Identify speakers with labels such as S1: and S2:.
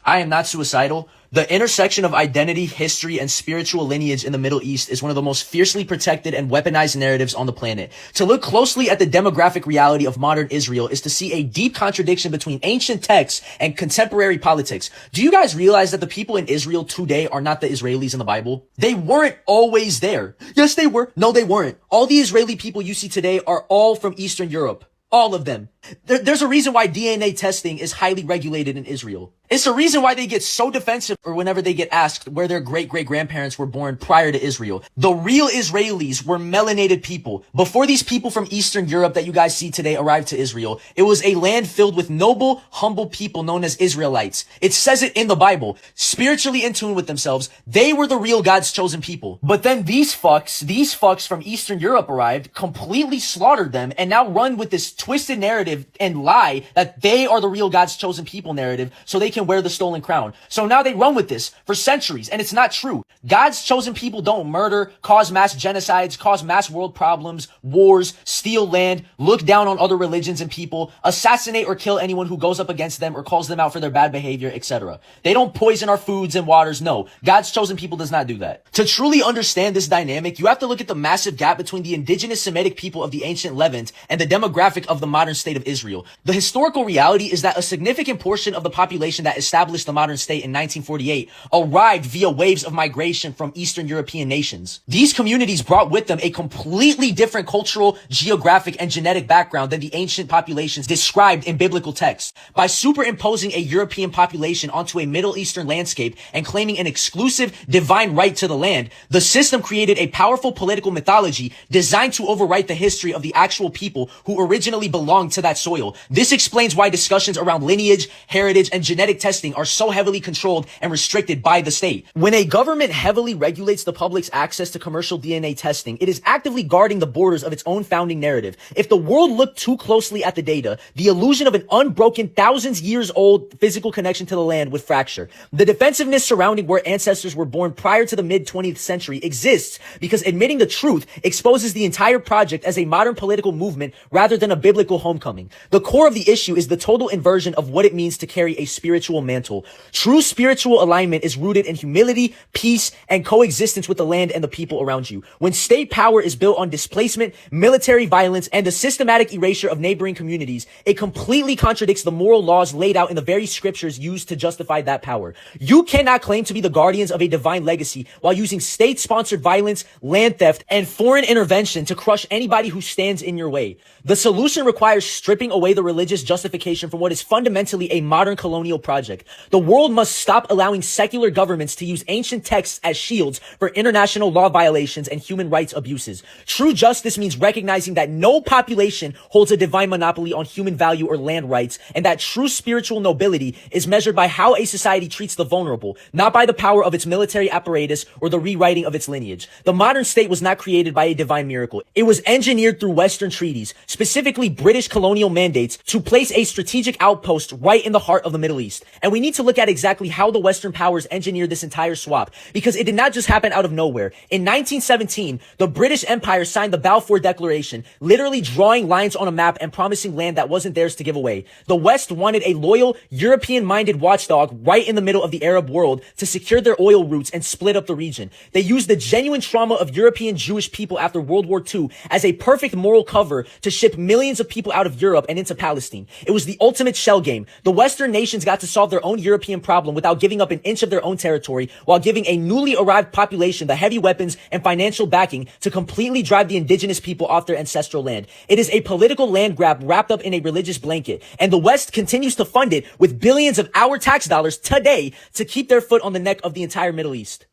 S1: I am not suicidal. The intersection of identity, history, and spiritual lineage in the Middle East is one of the most fiercely protected and weaponized narratives on the planet. To look closely at the demographic reality of modern Israel is to see a deep contradiction between ancient texts and contemporary politics. Do you guys realize that the people in Israel today are not the Israelis in the Bible? They weren't always there. Yes, they were. No, they weren't. All the Israeli people you see today are all from Eastern Europe. All of them. There's a reason why DNA testing is highly regulated in Israel. It's the reason why they get so defensive or whenever they get asked where their great-great-grandparents were born prior to Israel. The real Israelis were melanated people. Before these people from Eastern Europe that you guys see today arrived to Israel, it was a land filled with noble, humble people known as Israelites. It says it in the Bible. Spiritually in tune with themselves, they were the real God's chosen people. But then these fucks from Eastern Europe arrived, completely slaughtered them, and now run with this twisted narrative and lie that they are the real God's chosen people narrative so they can wear the stolen crown. So now they run with this for centuries, and it's not true. God's chosen people don't murder, cause mass genocides, cause mass world problems, wars, steal land, look down on other religions and people, assassinate or kill anyone who goes up against them or calls them out for their bad behavior, etc. They don't poison our foods and waters. No, God's chosen people does not do that. To truly understand this dynamic, you have to look at the massive gap between the indigenous Semitic people of the ancient Levant and the demographic of the modern state of Israel. The historical reality is that a significant portion of the population that established the modern state in 1948 arrived via waves of migration from Eastern European nations. These communities brought with them a completely different cultural, geographic, and genetic background than the ancient populations described in biblical texts. By superimposing a European population onto a Middle Eastern landscape and claiming an exclusive divine right to the land, the system created a powerful political mythology designed to overwrite the history of the actual people who originally belonged to that soil. This explains why discussions around lineage, heritage, and genetic testing are so heavily controlled and restricted by the state. When a government heavily regulates the public's access to commercial DNA testing, it is actively guarding the borders of its own founding narrative. If the world looked too closely at the data, the illusion of an unbroken, thousands years old physical connection to the land would fracture. The defensiveness surrounding where ancestors were born prior to the mid-20th century exists because admitting the truth exposes the entire project as a modern political movement rather than a biblical homecoming. The core of the issue is the total inversion of what it means to carry a spiritual mantle. True spiritual alignment is rooted in humility, peace, and coexistence with the land and the people around you. When state power is built on displacement, military violence, and the systematic erasure of neighboring communities, it completely contradicts the moral laws laid out in the very scriptures used to justify that power. You cannot claim to be the guardians of a divine legacy while using state-sponsored violence, land theft, and foreign intervention to crush anybody who stands in your way. The solution requires stripping away the religious justification from what is fundamentally a modern colonial project. The world must stop allowing secular governments to use ancient texts as shields for international law violations and human rights abuses. True justice means recognizing that no population holds a divine monopoly on human value or land rights, and that true spiritual nobility is measured by how a society treats the vulnerable, not by the power of its military apparatus or the rewriting of its lineage. The modern state was not created by a divine miracle. It was engineered through Western treaties, specifically British colonial mandates, to place a strategic outpost right in the heart of the Middle East. And we need to look at exactly how the Western powers engineered this entire swap, because it did not just happen out of nowhere. In 1917, the British Empire signed the Balfour Declaration, literally drawing lines on a map and promising land that wasn't theirs to give away. The West wanted a loyal, European-minded watchdog right in the middle of the Arab world to secure their oil routes and split up the region. They used the genuine trauma of European Jewish people after World War II as a perfect moral cover to ship millions of people out of Europe and into Palestine. It was the ultimate shell game. The Western nations got to solve their own European problem without giving up an inch of their own territory, while giving a newly arrived population the heavy weapons and financial backing to completely drive the indigenous people off their ancestral land. It is a political land grab wrapped up in a religious blanket, and the West continues to fund it with billions of our tax dollars today to keep their foot on the neck of the entire Middle East.